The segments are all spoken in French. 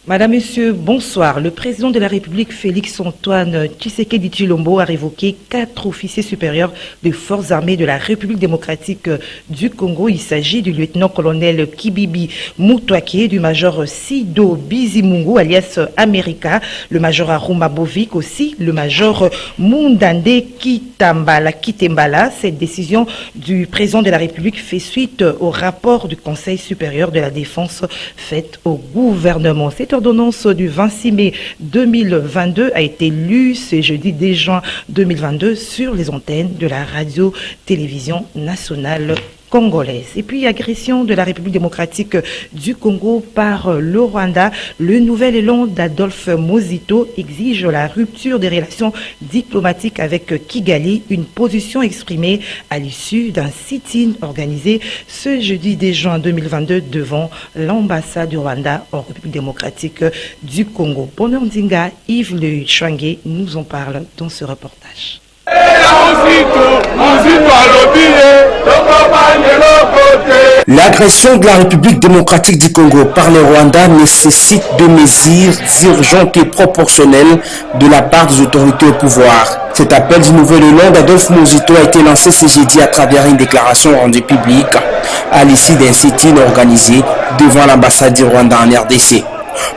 Madame, Monsieur, bonsoir. Le président de la République, Félix-Antoine Tshisekedi Tshilombo, a révoqué 4 officiers supérieurs des forces armées de la République démocratique du Congo. Il s'agit du lieutenant-colonel Kibibi Moutouake, du major Sido Bizimungu, alias America, le major Aruma Bovik, aussi le major Mundande Kitembala. Cette décision du président de la République fait suite au rapport du Conseil supérieur de la défense fait au gouvernement. Cette ordonnance du 26 mai 2022 a été lue ce jeudi 10 juin 2022 sur les antennes de la radio-télévision nationale congolaise. Et puis, agression de la République démocratique du Congo par le Rwanda. Le nouvel élan d'Adolphe Muzito exige la rupture des relations diplomatiques avec Kigali, une position exprimée à l'issue d'un sit-in organisé ce jeudi 10 juin 2022 devant l'ambassade du Rwanda en République démocratique du Congo. Bonheur Ndinga, Yves Le Chouangué nous en parle dans ce reportage. L'agression de la République démocratique du Congo par le Rwanda nécessite des mesures urgentes et proportionnelles de la part des autorités au pouvoir. Cet appel du nouvel élan d'Adolphe Muzito a été lancé ce jeudi à travers une déclaration rendue publique à l'issue d'un sit-in organisé devant l'ambassade du Rwanda en RDC.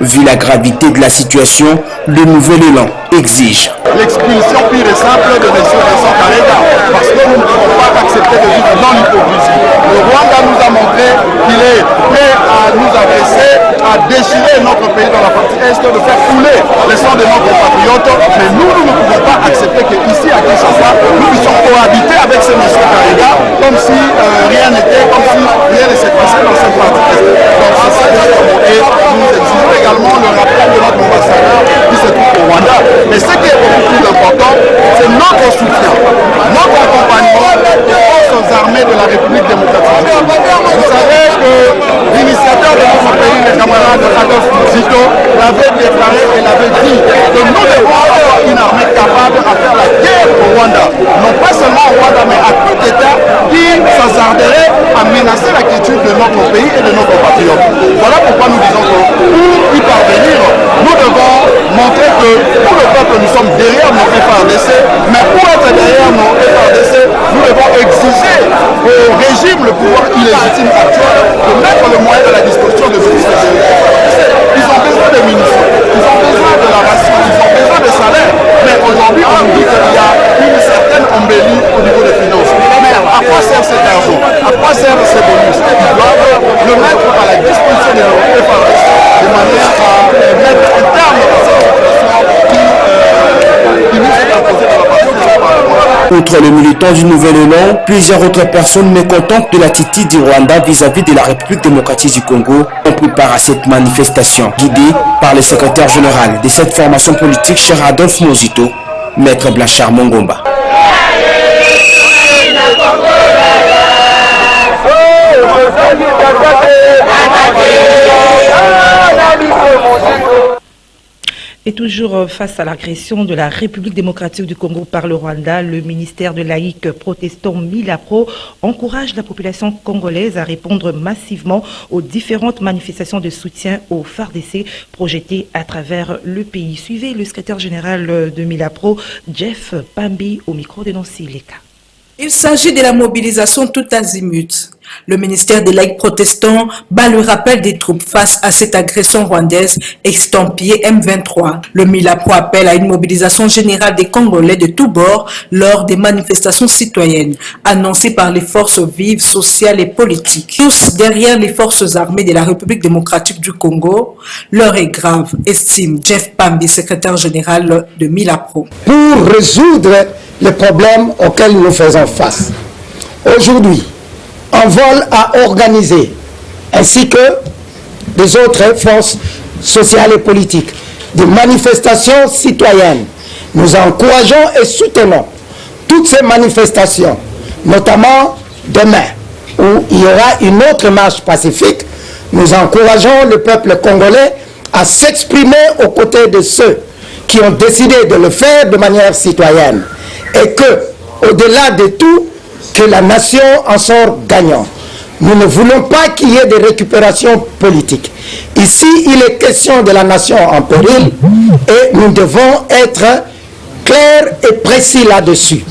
Vu la gravité de la situation, le nouvel élan exige l'expulsion pure et simple de M. Vincent Karega, parce que nous ne pouvons pas accepter de vivre dans l'hypocrisie. Le Rwanda nous a montré qu'il est prêt à nous agresser, à déchirer notre pays dans la partie est, de faire couler les sangs de nos compatriotes, mais nous ne pouvons pas accepter qu'ici à Kinshasa, nous puissions cohabiter avec ce M. Karega comme si rien n'était, comme si rien ne s'est passé dans cette partie est. Donc c'est ça que nous exigeons également le rappel de notre ambassadeur qui se trouve au Rwanda. Mais ce qui est beaucoup plus important, c'est notre soutien, notre accompagnement des forces armées de la République démocratique. Vous savez que l'initiateur de notre pays, le camarade Adolphe Muzito, l'avait déclaré et l'avait dit que nous devons avoir une armée capable à faire la guerre au Rwanda. Non pas seulement au Rwanda, mais à tout État qui s'hasarderait à menacer la quiétude de notre pays et de nos compatriotes. Voilà pourquoi nous disons que pour y parvenir, nous devons montrer que pour le peuple, nous sommes derrière nos FARDC, mais pour être derrière nos FARDC, nous devons exiger au régime, le pouvoir illégitime actuel, de mettre le moyen de la disposition de justice. Ils ont besoin de munitions, ils ont besoin de la ration, ils ont besoin de salaire, mais aujourd'hui on nous dit qu'il y a une certaine embellie au niveau des finances. Mais à quoi sert cet argent? À quoi servent ces bonus? Ils doivent le mettre à la disposition de nos FARDC de manière à mettre un terme à cette situation qui nous est imposée dans la partie de la parole. Outre les militants du nouvel élan, plusieurs autres personnes mécontentes de l'attitude du Rwanda vis-à-vis de la République démocratique du Congo ont pris part à cette manifestation, guidée par le secrétaire général de cette formation politique, cher Adolphe Muzito, Maître Blachar Mongomba. Et toujours face à l'agression de la République démocratique du Congo par le Rwanda, le ministère de laïque protestant Milapro encourage la population congolaise à répondre massivement aux différentes manifestations de soutien aux FARDC projetées à travers le pays. Suivez le secrétaire général de Milapro, Jeff Pambi, au micro de Nancy Leka. Il s'agit de la mobilisation tout azimut. Le ministère des laïcs protestants bat le rappel des troupes face à cette agression rwandaise estampillée M23. Le Milapro appelle à une mobilisation générale des Congolais de tous bords lors des manifestations citoyennes annoncées par les forces vives, sociales et politiques. Tous derrière les forces armées de la République démocratique du Congo, l'heure est grave, estime Jeff Pambi, secrétaire général de Milapro. Pour résoudre les problèmes auxquels nous faisons face, aujourd'hui, un vol à organiser, ainsi que des autres forces sociales et politiques, des manifestations citoyennes. Nous encourageons et soutenons toutes ces manifestations, notamment demain, où il y aura une autre marche pacifique. Nous encourageons le peuple congolais à s'exprimer aux côtés de ceux qui ont décidé de le faire de manière citoyenne. et que, au-delà de tout, que la nation en sort gagnante. Nous ne voulons pas qu'il y ait de récupération politique. Ici, il est question de la nation en péril et nous devons être clairs et précis là-dessus.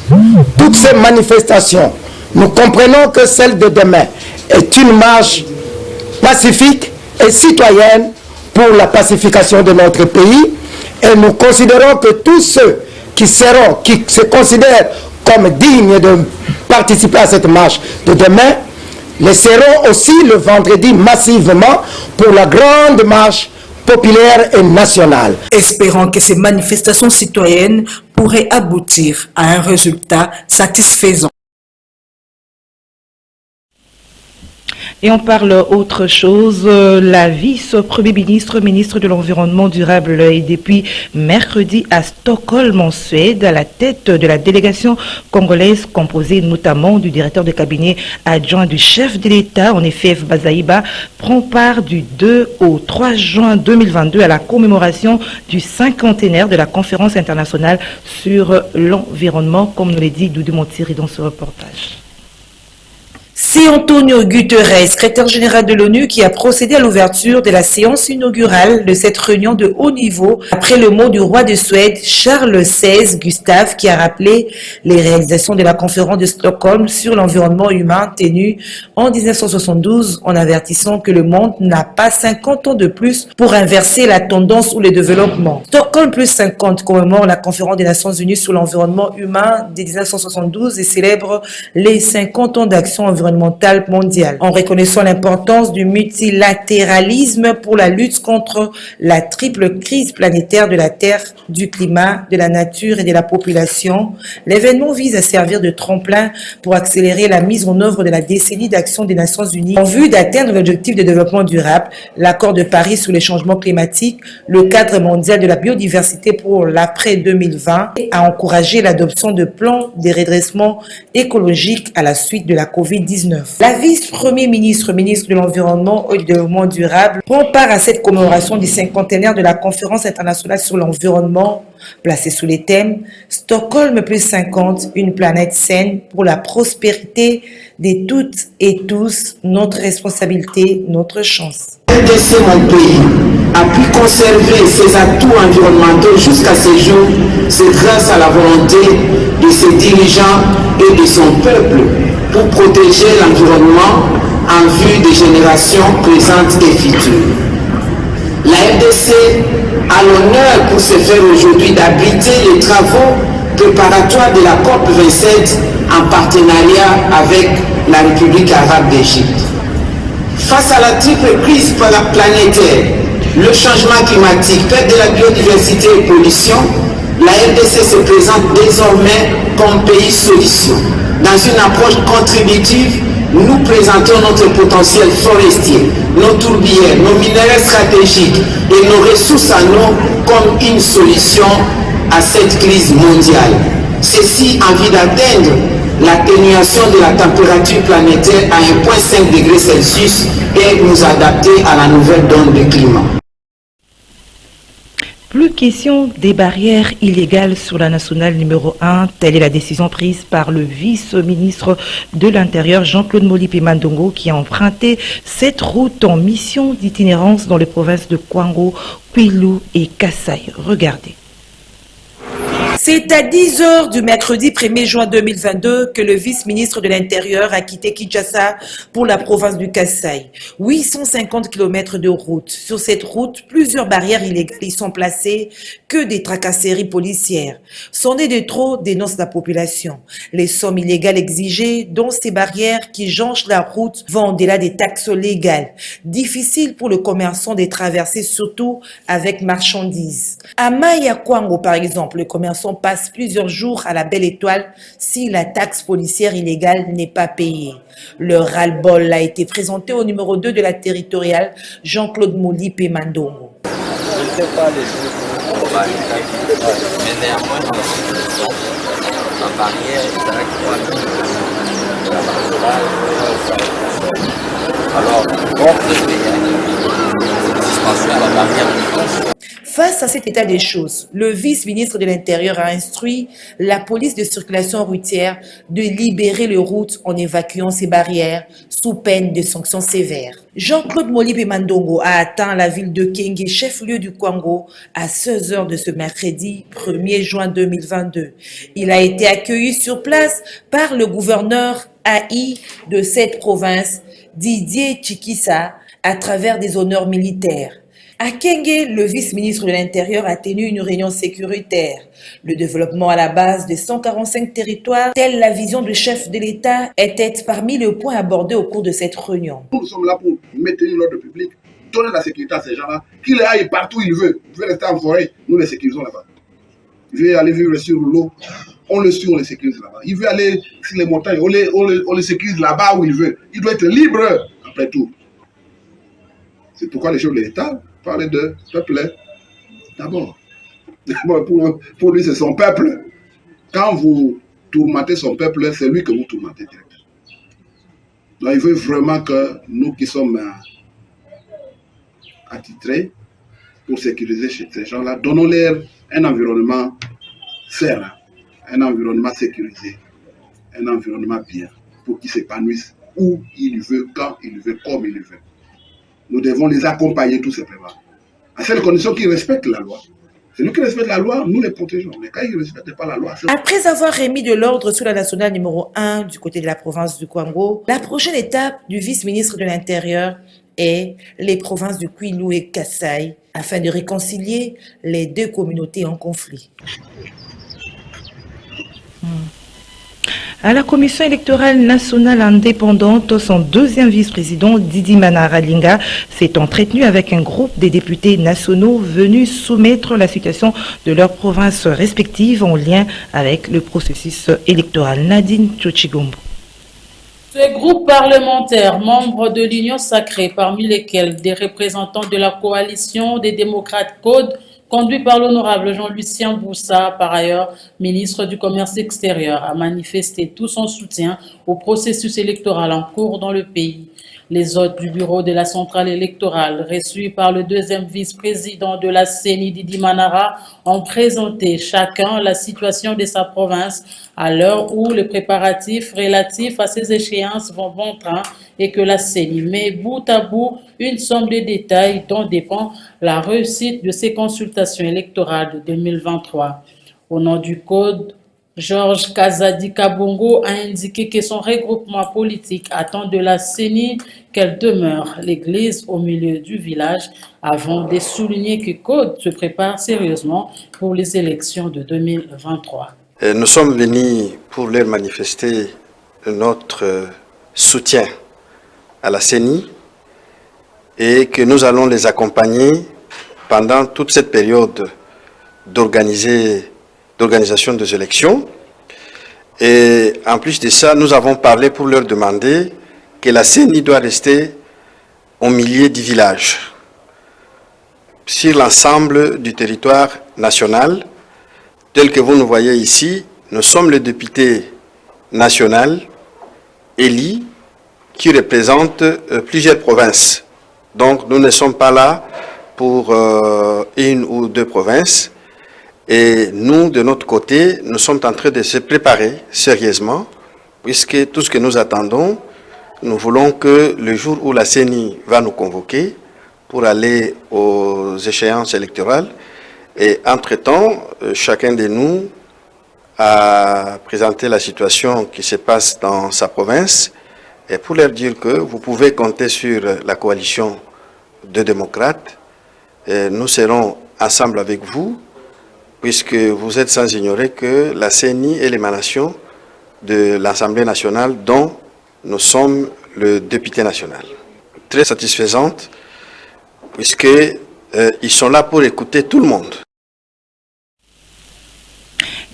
Toutes ces manifestations, nous comprenons que celle de demain est une marche pacifique et citoyenne pour la pacification de notre pays et nous considérons que tous ceux qui se considèrent comme dignes de participer à cette marche de demain, les seront aussi le vendredi massivement pour la grande marche populaire et nationale. Espérons que ces manifestations citoyennes pourraient aboutir à un résultat satisfaisant. Et on parle autre chose. La vice-premier ministre, ministre de l'Environnement durable, est depuis mercredi à Stockholm, en Suède, à la tête de la délégation congolaise composée notamment du directeur de cabinet adjoint du chef de l'État. En effet, F. Bazaïba prend part du 2 au 3 juin 2022 à la commémoration du 50e de la conférence internationale sur l'environnement, comme nous l'a dit Doudou Montiri dans ce reportage. C'est Antonio Guterres, secrétaire général de l'ONU, qui a procédé à l'ouverture de la séance inaugurale de cette réunion de haut niveau après le mot du roi de Suède, Charles XVI Gustave, qui a rappelé les réalisations de la conférence de Stockholm sur l'environnement humain tenue en 1972 en avertissant que le monde n'a pas 50 ans de plus pour inverser la tendance ou le développement. Stockholm plus 50 commémore la conférence des Nations Unies sur l'environnement humain de 1972 et célèbre les 50 ans d'action environnementale mondiale, en reconnaissant l'importance du multilatéralisme pour la lutte contre la triple crise planétaire de la Terre, du climat, de la nature et de la population. L'événement vise à servir de tremplin pour accélérer la mise en œuvre de la décennie d'action des Nations Unies en vue d'atteindre l'objectif de développement durable, l'accord de Paris sur les changements climatiques, le cadre mondial de la biodiversité pour l'après 2020 et à encourager l'adoption de plans de redressement écologique à la suite de la COVID-19. La vice-premier ministre, ministre de l'Environnement et du Développement durable, prend part à cette commémoration du 50e de la conférence internationale sur l'environnement, placée sous les thèmes Stockholm plus 50, une planète saine pour la prospérité de toutes et tous, notre responsabilité, notre chance. RDC, mon pays, a pu conserver ses atouts environnementaux jusqu'à ce jour, c'est grâce à la volonté de ses dirigeants et de son peuple pour protéger l'environnement en vue des générations présentes et futures. La RDC a l'honneur pour ce faire aujourd'hui d'abriter les travaux préparatoires de la COP 27 en partenariat avec la République arabe d'Égypte. Face à la triple crise planétaire, le changement climatique, perte de la biodiversité et pollution, la RDC se présente désormais comme pays solution. Dans une approche contributive, nous présentons notre potentiel forestier, nos tourbières, nos minéraux stratégiques et nos ressources en eau comme une solution à cette crise mondiale. Ceci en vue d'atteindre l'atténuation de la température planétaire à 1,5 degré Celsius et nous adapter à la nouvelle donne du climat. Plus question des barrières illégales sur la nationale numéro 1. Telle est la décision prise par le vice-ministre de l'Intérieur, Jean-Claude Molipi Mandongo, qui a emprunté cette route en mission d'itinérance dans les provinces de Kwango, Kwilu et Kasaï. Regardez. C'est à 10h du mercredi 1er juin 2022 que le vice-ministre de l'Intérieur a quitté Kinshasa pour la province du Kasaï. 850 km de route. Sur cette route, plusieurs barrières illégales y sont placées, que des tracasseries policières. C'en est de trop, dénonce la population. Les sommes illégales exigées, dont ces barrières qui jonchent la route, vont au-delà des taxes légales. Difficile pour le commerçant de traverser, surtout avec marchandises. À Maya Kwango, par exemple, le commerçant passe plusieurs jours à la Belle Étoile si la taxe policière illégale n'est pas payée. Le ras-le-bol a été présenté au numéro 2 de la territoriale, Jean-Claude Molipi Mandongo. Je ne sais pas les jours pour mais néanmoins, dans cette situation, la barrière est à 3 000. Alors, hors de payer, c'est suspension à la barrière. Face à cet état des choses, le vice-ministre de l'Intérieur a instruit la police de circulation routière de libérer les routes en évacuant ces barrières sous peine de sanctions sévères. Jean-Claude Molipe Mandongo a atteint la ville de Kenge, chef-lieu du Congo, à 16 h de ce mercredi 1er juin 2022. Il a été accueilli sur place par le gouverneur AI de cette province, Didier Chikisa, à travers des honneurs militaires. À Kenge, le vice-ministre de l'Intérieur a tenu une réunion sécuritaire. Le développement à la base des 145 territoires, telle la vision du chef de l'État, était parmi les points abordés au cours de cette réunion. Nous sommes là pour maintenir l'ordre public, donner la sécurité à ces gens-là, qu'il aille partout où il veut. Il veut rester en forêt, nous les sécurisons là-bas. Il veut aller vivre sur l'eau, on le suit, on les sécurise là-bas. Il veut aller sur les montagnes, on les sécurise là-bas où il veut. Il doit être libre, après tout. C'est pourquoi les chefs de l'État parlent de peuple. D'abord, pour lui, c'est son peuple. Quand vous tourmentez son peuple, c'est lui que vous tourmentez directement. Donc, il veut vraiment que nous qui sommes attitrés pour sécuriser ces gens-là, donnons-leur un environnement serein, un environnement sécurisé, un environnement bien, pour qu'ils s'épanouissent où il veut, quand il veut, comme il veut. Nous devons les accompagner tout simplement. À cette condition qu'ils respectent la loi. Celui qui respecte la loi, nous les protégeons. Mais quand ils ne respectent pas la loi... Après avoir remis de l'ordre sur la nationale numéro 1 du côté de la province du Congo, la prochaine étape du vice-ministre de l'Intérieur est les provinces du Kwilu et Kasaï, afin de réconcilier les deux communautés en conflit. À la Commission électorale nationale indépendante, son deuxième vice-président, Didi Manaralinga, s'est entretenu avec un groupe des députés nationaux venus soumettre la situation de leurs provinces respectives en lien avec le processus électoral. Nadine Tchochigombo. Ce groupe parlementaire, membre de l'Union sacrée, parmi lesquels des représentants de la coalition des démocrates CODE, conduit par l'honorable Jean-Lucien Boussa, par ailleurs ministre du Commerce extérieur, a manifesté tout son soutien au processus électoral en cours dans le pays. Les hôtes du bureau de la centrale électorale, reçus par le deuxième vice-président de la CENI, Didi Manara, ont présenté chacun la situation de sa province à l'heure où les préparatifs relatifs à ces échéances vont bon train et que la CENI met bout à bout une somme de détails dont dépend la réussite de ces consultations électorales de 2023. Au nom du Code, Georges Kazadi Kabongo a indiqué que son regroupement politique attend de la CENI qu'elle demeure l'église au milieu du village avant de souligner que Code se prépare sérieusement pour les élections de 2023. Nous sommes venus pour leur manifester notre soutien à la CENI et que nous allons les accompagner pendant toute cette période d'organisation des élections. Et en plus de ça, nous avons parlé pour leur demander que la CENI doit rester au milieu du village, sur l'ensemble du territoire national. Tel que vous nous voyez ici, nous sommes les députés nationaux élus qui représentent plusieurs provinces. Donc nous ne sommes pas là pour une ou deux provinces. Et nous, de notre côté, nous sommes en train de se préparer sérieusement, puisque tout ce que nous attendons, nous voulons que le jour où la CENI va nous convoquer pour aller aux échéances électorales, et entre-temps, chacun de nous a présenté la situation qui se passe dans sa province, et pour leur dire que vous pouvez compter sur la coalition de démocrates, et nous serons ensemble avec vous, puisque vous êtes sans ignorer que la CENI est l'émanation de l'Assemblée nationale dont nous sommes le député national. Très satisfaisante, puisqu'ils sont là pour écouter tout le monde.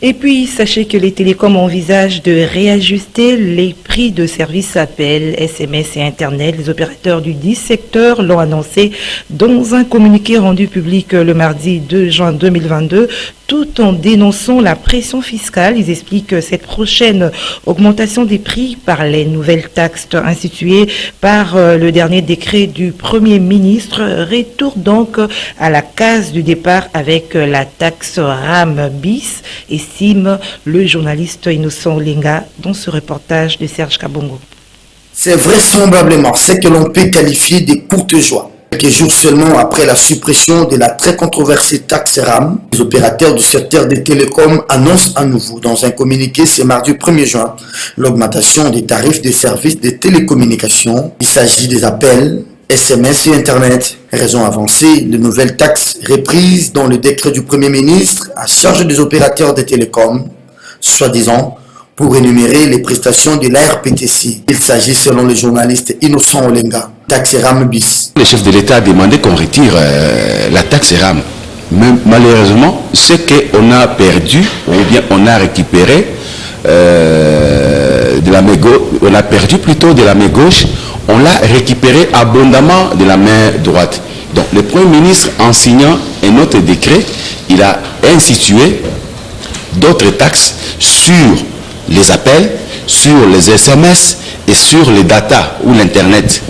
Et puis, sachez que les télécoms envisagent de réajuster les prix de services appels, SMS et Internet. Les opérateurs du 10 secteur l'ont annoncé dans un communiqué rendu public le mardi 2 juin 2022, tout en dénonçant la pression fiscale. Ils expliquent que cette prochaine augmentation des prix par les nouvelles taxes instituées par le dernier décret du Premier ministre retourne donc à la case du départ avec la taxe RAM bis, estime le journaliste Innocent Lenga dans ce reportage de Serge Kabongo. C'est vraisemblablement ce que l'on peut qualifier de courte joie. Quelques jours seulement après la suppression de la très controversée taxe RAM, les opérateurs du secteur des télécoms annoncent à nouveau dans un communiqué ce mardi 1er juin l'augmentation des tarifs des services de télécommunications. Il s'agit des appels, SMS et Internet. Raison avancée, de nouvelles taxes reprises dans le décret du Premier ministre à charge des opérateurs des télécoms, soi-disant pour énumérer les prestations de l'ARPTC. Il s'agit, selon le journaliste Innocent Olenga, taxe RAM bis. Le chef de l'État a demandé qu'on retire la taxe RAM. Mais malheureusement, ce qu'on a perdu, ou bien on a récupéré de la main gauche, on a perdu plutôt de la main gauche, on l'a récupéré abondamment de la main droite. Donc le Premier ministre, en signant un autre décret, il a institué d'autres taxes sur les appels, sur les SMS et sur les data ou l'Internet.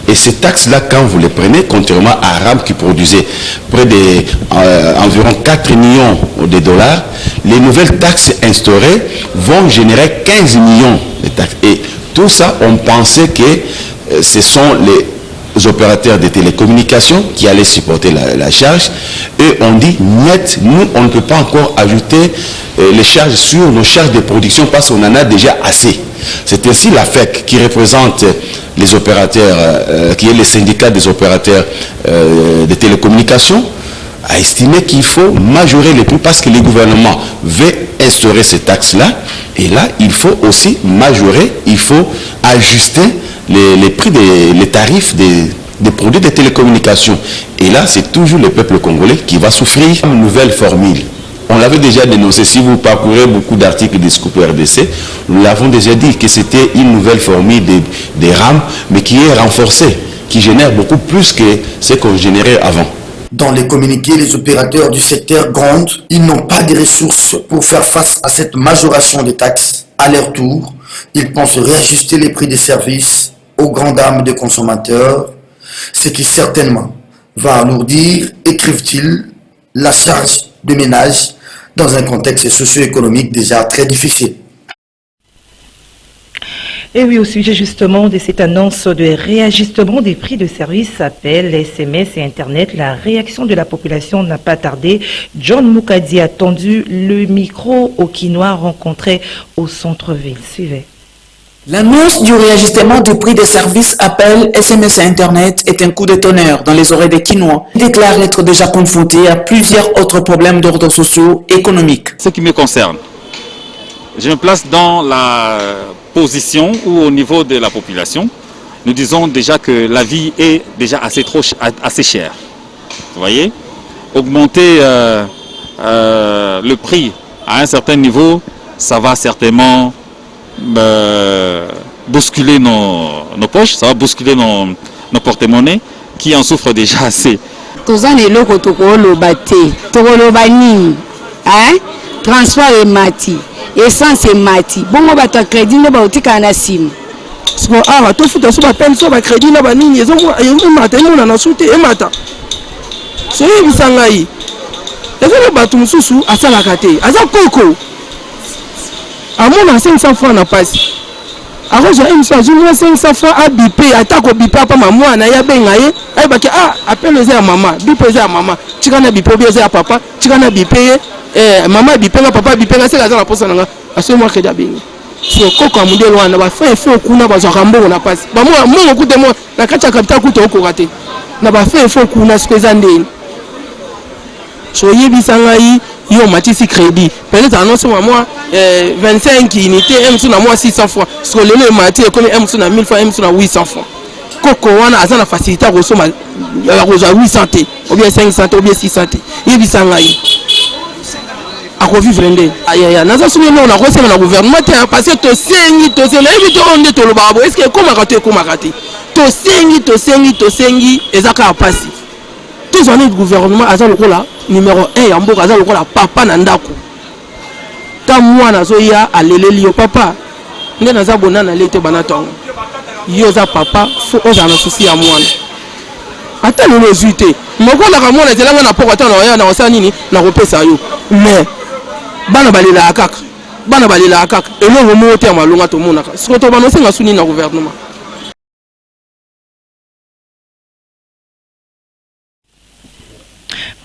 Et ces taxes-là, quand vous les prenez, contrairement à RAM qui produisait près d'environ 4 millions de dollars, les nouvelles taxes instaurées vont générer 15 millions de taxes. Et tout ça, on pensait que ce sont les opérateurs de télécommunications qui allaient supporter la charge. Et on dit, net, nous, on ne peut pas encore ajouter les charges sur nos charges de production parce qu'on en a déjà assez. C'est ainsi la FEC qui représente les opérateurs, qui est le syndicat des opérateurs de télécommunications, a estimé qu'il faut majorer les prix parce que le gouvernement veut instaurer ces taxes-là. Et là, il faut aussi majorer, il faut ajuster les prix, les tarifs des produits de télécommunications. Et là, c'est toujours le peuple congolais qui va souffrir. Une nouvelle formule. On l'avait déjà dénoncé, si vous parcourez beaucoup d'articles des Scoop RDC, nous l'avons déjà dit que c'était une nouvelle formule des RAM, mais qui est renforcée, qui génère beaucoup plus que ce qu'on générait avant. Dans les communiqués, les opérateurs du secteur grondent, ils n'ont pas de ressources pour faire face à cette majoration des taxes. À leur tour, ils pensent réajuster les prix des services aux grandes dames des consommateurs, ce qui certainement va alourdir, écrivent-ils, la charge de ménage dans un contexte socio-économique déjà très difficile. Et oui, au sujet justement de cette annonce de réajustement des prix de services, appels, SMS et Internet, la réaction de la population n'a pas tardé. John Mukadi a tendu le micro aux Quinois rencontrés au centre-ville. Suivez. L'annonce du réajustement du prix des services appels, SMS et Internet est un coup de tonnerre dans les oreilles des Quinois. Ils déclarent être déjà confrontés à plusieurs autres problèmes d'ordre socio-économique. Ce qui me concerne, je me place dans la position où au niveau de la population, nous disons déjà que la vie est déjà assez chère. Vous voyez, augmenter le prix à un certain niveau, ça va certainement bousculer nos poches, ça va bousculer nos porte-monnaies qui en souffrent déjà assez. Transport et mati, essence et mati. Bon, on va te crédit, on va te canassim. Ah, tu fais ça, peine sur ma crédit, là, ils ont maté, on a sauté et mata. C'est une sangaï. Les gens battent sous à Salakate, à Zakoko. À mon 500 francs na passe. Alors j'ai une fois, j'ai 500 francs à bipé, attaque au bipé, pas maman, na ya bengaye. Eh bah appelle les à maman, bipé à maman. Tu vas na bipé bien à papa, tu vas na bipé. Maman bipenga papa bipenga c'est la posa nanga aso moi que dabingi so koko amudelo wana ba fa fo kuna ba zo kambo na passe ba moi mo kute mo na kacha kapita kuto ko kate na ba fa fo kuna speza ndeni so yebisa ngai yo matisi crédit peut-être annonce moi 25 unités m na moi 600 francs so lelo mati e comme m na 1000 francs m na 800 francs koko wana azana facilité ko soma ya ko za 800 ou bien 500 ou bien 600 yebisa ngai à nakovivre nde ayaya naza soki no nakosala na gouvernement te parce que tosengi eyebi to onde tolobaka bo estce ekomaka to ekomaka te tosengi eza kaka mpasi tozwa neti gouvernement aza lokola numéro 1 ya mboka aza lokola papa na ndako ta mwana azoya aleleli yo papa nde naza bonana le te bana ntongo yo oza papa fo ozala na susi ya mwana ata lelo ezwi te mokolaka mwana ezelanga na poko ata na oya na osala nini na kopesa yo mais bana balelaka kaka elongo moko te ya malonga tomonaka siko to banosenga suni na gouvernement.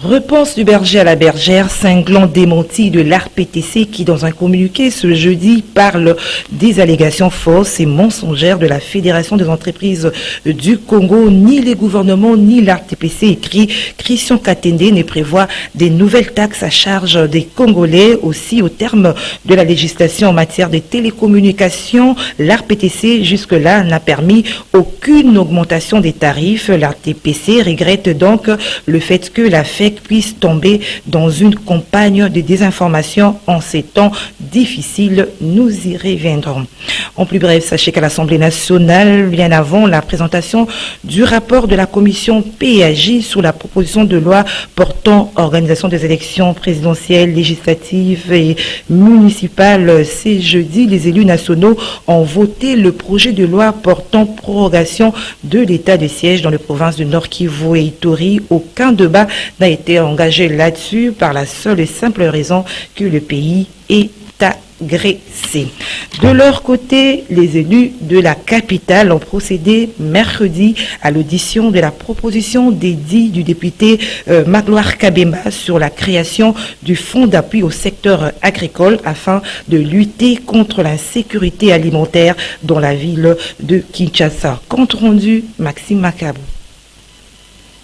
Réponse du berger à la bergère, cinglant démenti de l'ARPTC qui, dans un communiqué ce jeudi, parle des allégations fausses et mensongères de la Fédération des entreprises du Congo. Ni les gouvernements ni l'ARPTC, écrit Christian Katende, ne prévoit des nouvelles taxes à charge des Congolais. Aussi, au terme de la législation en matière de télécommunications, l'ARPTC jusque-là n'a permis aucune augmentation des tarifs. L'ARPTC regrette donc le fait que la FEC puisse tomber dans une campagne de désinformation en ces temps difficiles. Nous y reviendrons. En plus bref, sachez qu'à l'Assemblée nationale, bien avant la présentation du rapport de la commission PAJ sur la proposition de loi portant organisation des élections présidentielles, législatives et municipales, c'est jeudi, les élus nationaux ont voté le projet de loi portant prorogation de l'état de siège dans les provinces du Nord Kivu et Ituri. Aucun débat n'a été engagé là-dessus par la seule et simple raison que le pays est agressé. De leur côté, les élus de la capitale ont procédé mercredi à l'audition de la proposition dédiée du député Magloire Kabemba sur la création du fonds d'appui au secteur agricole afin de lutter contre l'insécurité alimentaire dans la ville de Kinshasa. Compte rendu, Maxime Macabou.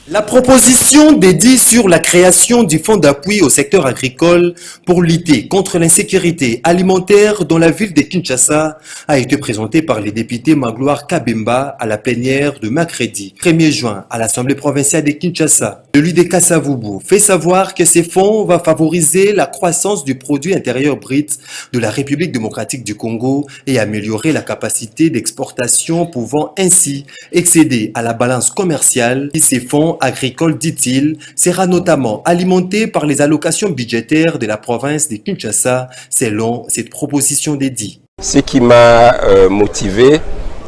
La proposition dédiée sur la création du fonds d'appui au secteur agricole pour lutter contre l'insécurité alimentaire dans la ville de Kinshasa a été présentée par les députés Magloire Kabemba à la plénière de mercredi 1er juin à l'Assemblée provinciale de Kinshasa. Celui de Kassavubu fait savoir que ces fonds vont favoriser la croissance du produit intérieur brut de la République démocratique du Congo et améliorer la capacité d'exportation pouvant ainsi excéder à la balance commerciale. Ces fonds agricole, dit-il, sera notamment alimenté par les allocations budgétaires de la province de Kinshasa, selon cette proposition dédiée. Ce qui m'a motivé,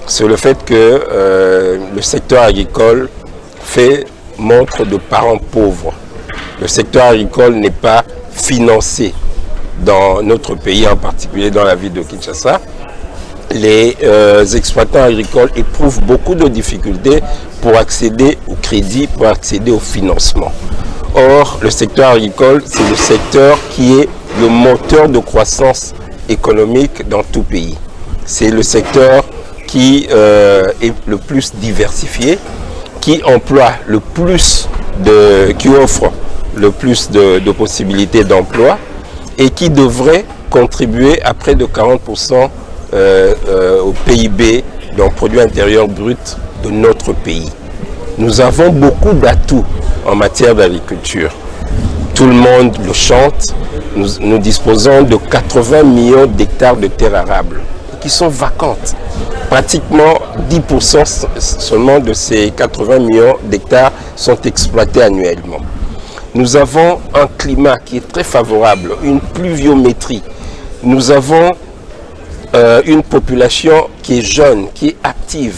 c'est le fait que le secteur agricole fait montre de parents pauvres. Le secteur agricole n'est pas financé dans notre pays, en particulier dans la ville de Kinshasa. Les exploitants agricoles éprouvent beaucoup de difficultés pour accéder au crédit, pour accéder au financement. Or, le secteur agricole, c'est le secteur qui est le moteur de croissance économique dans tout pays. C'est le secteur qui est le plus diversifié, qui emploie le plus qui offre le plus de possibilités d'emploi et qui devrait contribuer à près de 40% au PIB, donc produit intérieur brut de notre pays. Nous avons beaucoup d'atouts en matière d'agriculture. Tout le monde le chante. Nous disposons de 80 millions d'hectares de terres arables qui sont vacantes. Pratiquement 10% seulement de ces 80 millions d'hectares sont exploités annuellement. Nous avons un climat qui est très favorable, une pluviométrie. Nous avons une population qui est jeune, qui est active.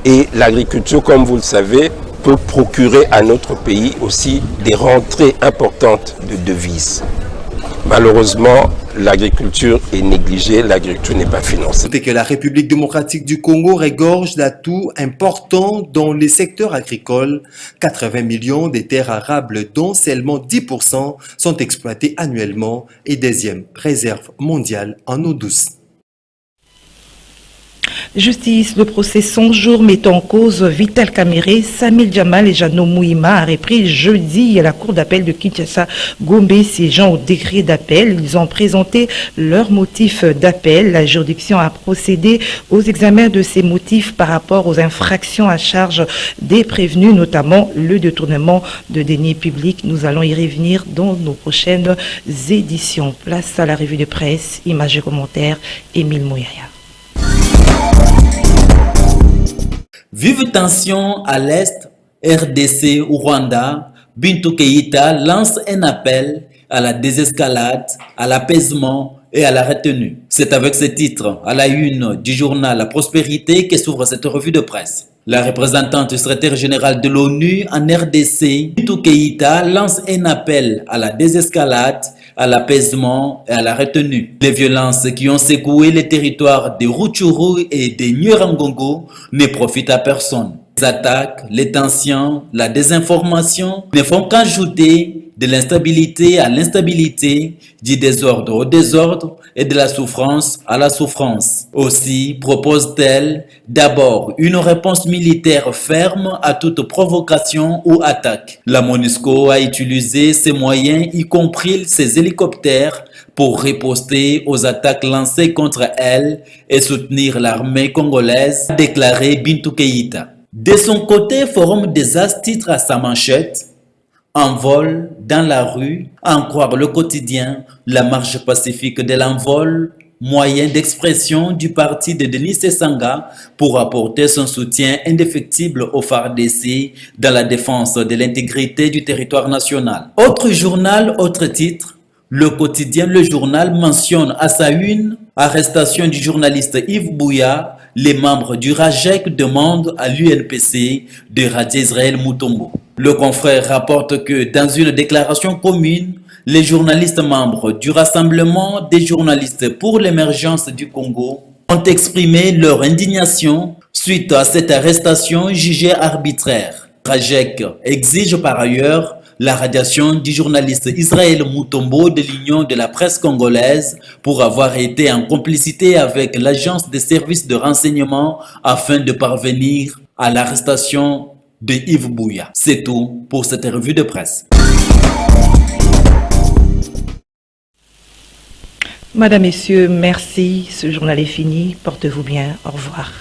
Et l'agriculture, comme vous le savez, peut procurer à notre pays aussi des rentrées importantes de devises. Malheureusement, l'agriculture est négligée, l'agriculture n'est pas financée. Notez que la République démocratique du Congo regorge d'atouts importants dans les secteurs agricoles. 80 millions de terres arables dont seulement 10% sont exploitées annuellement et deuxième réserve mondiale en eau douce. Justice, le procès 100 jours mettant en cause Vital Kamere, Samil Jamal et Jano Mouima a repris jeudi à la cour d'appel de Kinshasa. Gombe siégeant au décret d'appel. Ils ont présenté leurs motifs d'appel. La juridiction a procédé aux examens de ces motifs par rapport aux infractions à charge des prévenus, notamment le détournement de deniers publics. Nous allons y revenir dans nos prochaines éditions. Place à la revue de presse, images et commentaires, Émile Mouyaya. Vive tension à l'Est, RDC ou Rwanda, Bintou Keïta lance un appel à la désescalade, à l'apaisement et à la retenue. C'est avec ce titre, à la une du journal La Prospérité, que s'ouvre cette revue de presse. La représentante du secrétaire général de l'ONU en RDC, Bintou Keïta, lance un appel à la désescalade, à l'apaisement et à la retenue. Les violences qui ont secoué les territoires de Rutshuru et de Nyiragongo ne profitent à personne. Les attaques, les tensions, la désinformation ne font qu'ajouter de l'instabilité à l'instabilité, du désordre au désordre et de la souffrance à la souffrance. Aussi propose-t-elle d'abord une réponse militaire ferme à toute provocation ou attaque. La MONUSCO a utilisé ses moyens, y compris ses hélicoptères, pour riposter aux attaques lancées contre elle et soutenir l'armée congolaise, a déclaré Bintou Keïta. De son côté, Forum des As titre à sa manchette « Envol dans la rue, à en croire le quotidien, la marche pacifique de l'envol, moyen d'expression du parti de Denis Sessanga pour apporter son soutien indéfectible au FARDC dans la défense de l'intégrité du territoire national. » Autre journal, autre titre, le quotidien Le Journal mentionne à sa une arrestation du journaliste Yves Bouya. Les membres du RAJEC demandent à l'UNPC de radier Israël Mutombo. Le confrère rapporte que dans une déclaration commune, les journalistes membres du Rassemblement des journalistes pour l'émergence du Congo ont exprimé leur indignation suite à cette arrestation jugée arbitraire. RAJEC exige par ailleurs la radiation du journaliste Israël Mutombo de l'Union de la presse congolaise pour avoir été en complicité avec l'agence des services de renseignement afin de parvenir à l'arrestation de Yves Bouya. C'est tout pour cette revue de presse. Madame, Messieurs, merci. Ce journal est fini. Portez-vous bien. Au revoir.